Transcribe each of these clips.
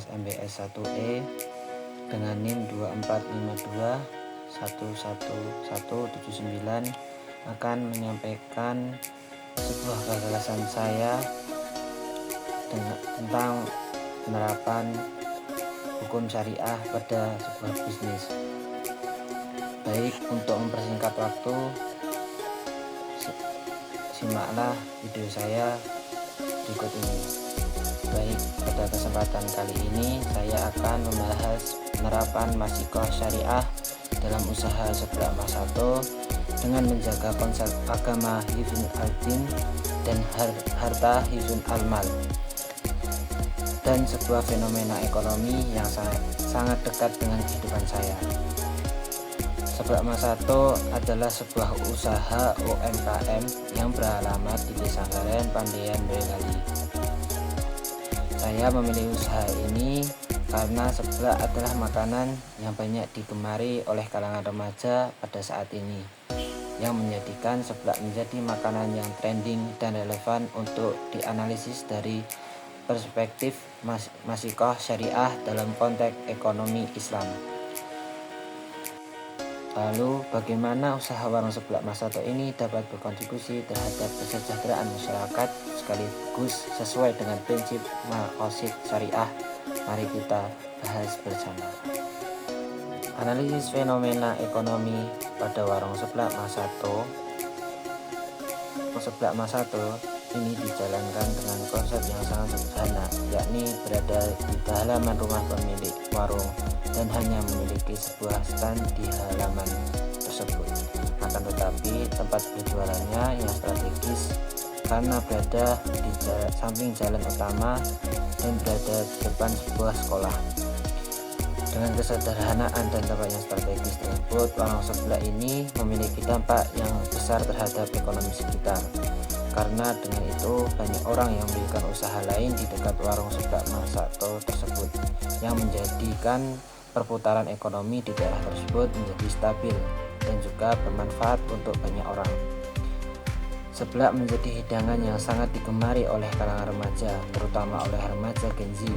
kelas MBS 1E dengan NIM 2452111179 akan menyampaikan sebuah gagasan saya tentang penerapan hukum syariah pada sebuah bisnis. Baik, untuk mempersingkat waktu, simaklah video saya berikut ini. Baik, pada kesempatan kali ini saya akan membahas penerapan masikoh syariah dalam usaha seblak Masato dengan menjaga konsep agama hifzul al-din dan harta hifzul al-mal, dan sebuah fenomena ekonomi yang sangat dekat dengan kehidupan saya. Seblak Masato adalah sebuah usaha UMKM yang beralamat di Desa Ngaren, Pandean, Boyolali. Saya memilih usaha ini karena seblak adalah makanan yang banyak digemari oleh kalangan remaja pada saat ini, yang menjadikan seblak menjadi makanan yang trending dan relevan untuk dianalisis dari perspektif masikoh syariah dalam konteks ekonomi Islam. Lalu, bagaimana usaha warung seblak Masato ini dapat berkontribusi terhadap kesejahteraan masyarakat sekaligus sesuai dengan prinsip maqasid syariah? Mari kita bahas bersama. Analisis fenomena ekonomi pada warung seblak Masato. Seblak Masato ini dijalankan dengan konsep yang sangat sederhana, yakni berada di halaman rumah pemilik warung dan hanya memiliki sebuah stand di halaman tersebut. Akan tetapi tempat berjualannya yang strategis karena berada di samping jalan utama dan berada di depan sebuah sekolah. Dengan kesederhanaan dan tempat yang strategis tersebut, warung seblak ini memiliki dampak yang besar terhadap ekonomi sekitar. Karena dengan itu banyak orang yang mendirikan usaha lain di dekat warung seblak Masato tersebut, yang menjadikan perputaran ekonomi di daerah tersebut menjadi stabil dan juga bermanfaat untuk banyak orang. Seblak menjadi hidangan yang sangat digemari oleh kalangan remaja, terutama oleh remaja Gen Z,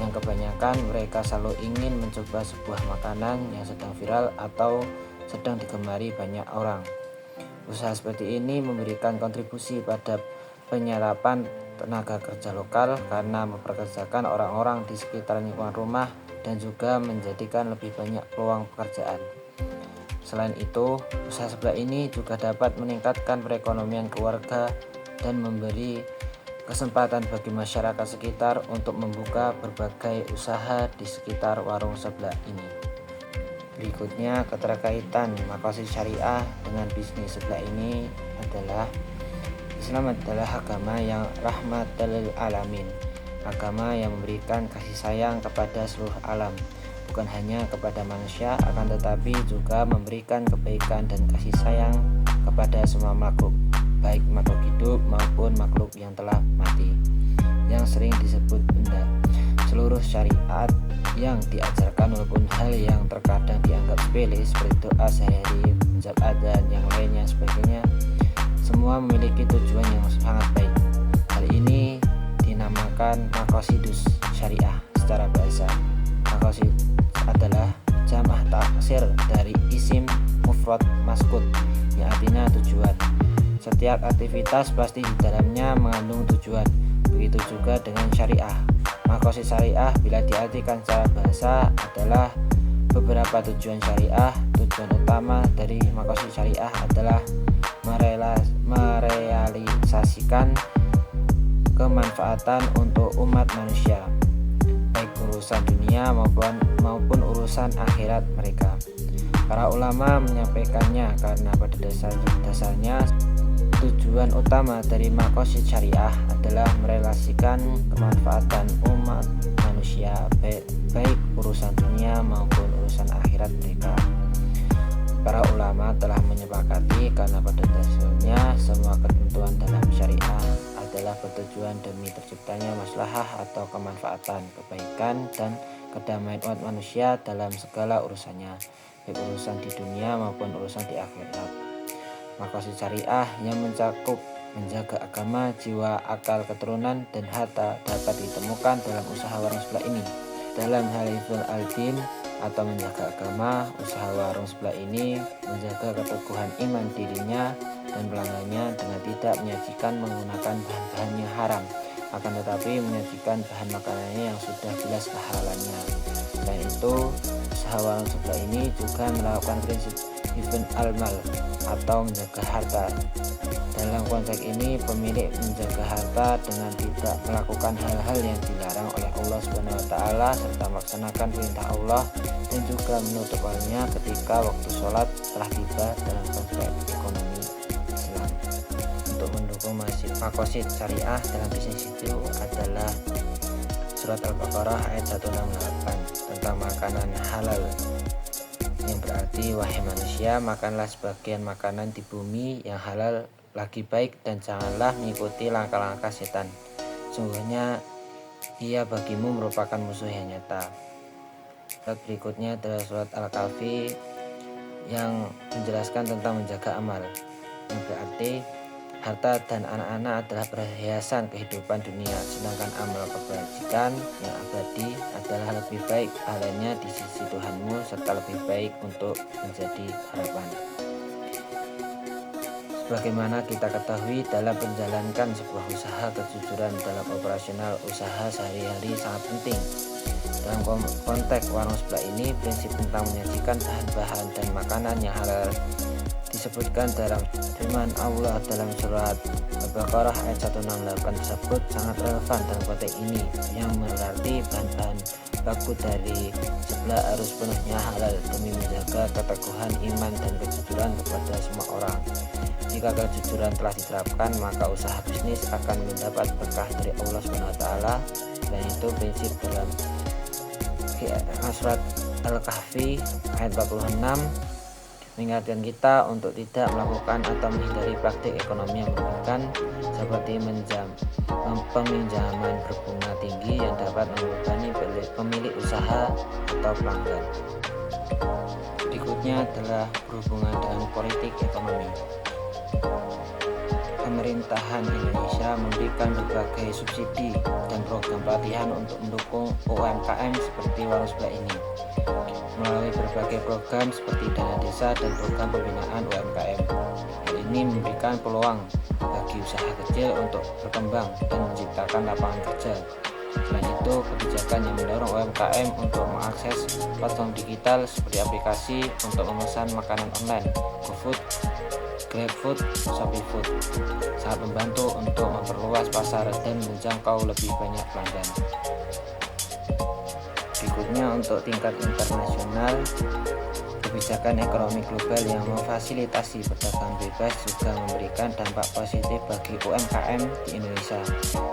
yang kebanyakan mereka selalu ingin mencoba sebuah makanan yang sedang viral atau sedang digemari banyak orang. Usaha seperti ini memberikan kontribusi pada penyerapan tenaga kerja lokal karena mempekerjakan orang-orang di sekitar lingkungan rumah dan juga menjadikan lebih banyak peluang pekerjaan. Selain itu, usaha seblak ini juga dapat meningkatkan perekonomian keluarga dan memberi kesempatan bagi masyarakat sekitar untuk membuka berbagai usaha di sekitar warung seblak ini. Berikutnya, keterkaitan maqasid syariah dengan bisnis seblak ini adalah Islam adalah agama yang rahmatan lil alamin, agama yang memberikan kasih sayang kepada seluruh alam, bukan hanya kepada manusia, akan tetapi juga memberikan kebaikan dan kasih sayang kepada semua makhluk, baik makhluk hidup maupun makhluk yang telah mati, yang sering disebut benda. Seluruh syariat yang diajarkan walaupun hal yang terkadang dianggap sepele seperti doa sehari-hari, menjawab adzan, yang lainnya sebagainya, semua memiliki tujuan yang sangat baik. Hal ini dinamakan maqasidus syariah secara bahasa. Maqasid adalah jam'ah taksir dari isim mufrad maskut yang artinya tujuan. Setiap aktivitas pasti di dalamnya mengandung tujuan. Begitu juga dengan syariah. Maqasid syariah bila diartikan secara bahasa adalah beberapa tujuan syariah. Tujuan utama dari maqasid syariah adalah merealisasikan kemanfaatan untuk umat manusia, baik urusan dunia maupun urusan akhirat mereka. Para ulama menyampaikannya karena pada dasarnya tujuan utama dari maqasid syariah adalah merelasikan kemanfaatan umat manusia, baik urusan dunia maupun urusan akhirat mereka. Para ulama telah menyepakati karena pada dasarnya semua ketentuan dalam syariah adalah bertujuan demi terciptanya maslahah atau kemanfaatan, kebaikan, dan kedamaian umat manusia dalam segala urusannya, baik urusan di dunia maupun urusan di akhirat. Maqasid syariah yang mencakup menjaga agama, jiwa, akal, keturunan, dan harta dapat ditemukan dalam usaha warung seblak ini. Dalam hal hifdzul al-din atau menjaga agama, usaha warung sebelah ini menjaga keteguhan iman dirinya dan pelanggannya dengan tidak menyajikan menggunakan bahan-bahan yang haram, akan tetapi menyajikan bahan makanannya yang sudah jelas kehalalannya. Selain itu, usaha warung sebelah ini juga melakukan prinsip hifdzul al-mal atau menjaga harta. Dalam konteks ini, pemilik menjaga harta dengan tidak melakukan hal-hal yang dilarang oleh Allah SWT serta melaksanakan perintah Allah, dan juga menutup auratnya ketika waktu sholat telah tiba dalam konteks ekonomi Islam. Untuk mendukung makosid syariah dalam bisnis itu adalah surat Al-Baqarah ayat 168 tentang makanan halal, yang berarti, wahai manusia, makanlah sebagian makanan di bumi yang halal lagi baik, dan janganlah mengikuti langkah-langkah setan. Sungguhnya ia bagimu merupakan musuh yang nyata. Surat berikutnya adalah surat Al-Kahfi yang menjelaskan tentang menjaga amal, yang berarti harta dan anak-anak adalah perhiasan kehidupan dunia, sedangkan amal kebajikan yang abadi adalah lebih baik pahalanya di sisi Tuhanmu serta lebih baik untuk menjadi harapan. Sebagaimana kita ketahui, dalam menjalankan sebuah usaha, kejujuran dalam operasional usaha sehari-hari sangat penting. Dalam konteks warung sebelah ini, prinsip tentang menyajikan bahan-bahan dan makanan yang halal disebutkan dalam firman Allah dalam surat Al-Baqarah ayat 168 tersebut sangat relevan dalam konteks ini, yang berarti bahan-bahan baku dari sebelah harus penuhnya halal demi menjaga keteguhan iman dan kejujuran kepada semua orang. Jika kejujuran telah diterapkan, maka usaha bisnis akan mendapat berkah dari Allah SWT. Dan itu prinsip dalam surat Al-Kahfi ayat 46 mengingatkan kita untuk tidak melakukan atau menghindari praktik ekonomi yang merugikan, seperti peminjaman berbunga tinggi yang dapat membebani pemilik usaha atau pelanggan. Berikutnya adalah berhubungan dengan politik ekonomi. Pemerintahan Indonesia memberikan berbagai subsidi dan program pelatihan untuk mendukung UMKM seperti warung sebelah ini. Melalui berbagai program seperti dana desa dan program pembinaan UMKM, hal ini memberikan peluang bagi usaha kecil untuk berkembang dan menciptakan lapangan kerja. Selain itu, kebijakan yang mendorong UMKM untuk mengakses platform digital seperti aplikasi untuk memesan makanan online, GoFood, GrabFood, ShopeeFood sangat membantu untuk memperluas pasar dan menjangkau lebih banyak pelanggan. Berikutnya, untuk tingkat internasional, kebijakan ekonomi global yang memfasilitasi perdagangan bebas juga memberikan dampak positif bagi UMKM di Indonesia.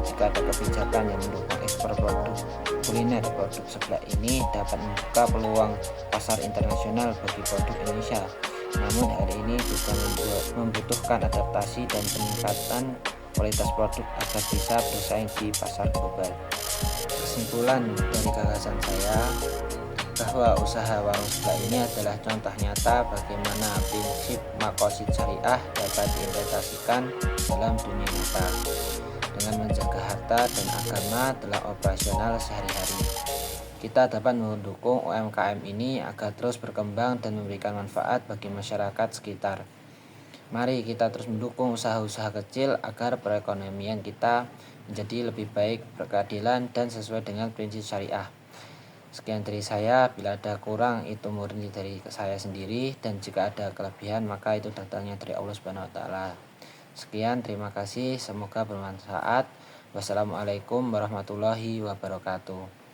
Jika ada kebijakan yang mendukung ekspor produk kuliner, produk sebelah ini dapat membuka peluang pasar internasional bagi produk Indonesia. Namun hal ini juga membutuhkan adaptasi dan peningkatan kualitas produk agar bisa bersaing di pasar global. Kesimpulan dari gagasan saya bahwa usaha warung sebelah ini adalah contoh nyata bagaimana prinsip makosid syariah dapat diintegrasikan dalam dunia nyata dengan menjaga harta dan agama dalam operasional sehari-hari. Kita dapat mendukung UMKM ini agar terus berkembang dan memberikan manfaat bagi masyarakat sekitar. Mari kita terus mendukung usaha-usaha kecil agar perekonomian kita menjadi lebih baik, berkeadilan, dan sesuai dengan prinsip syariah. Sekian dari saya, bila ada kurang itu murni dari saya sendiri, dan jika ada kelebihan maka itu datangnya dari Allah SWT. Sekian, terima kasih, semoga bermanfaat. Wassalamualaikum warahmatullahi wabarakatuh.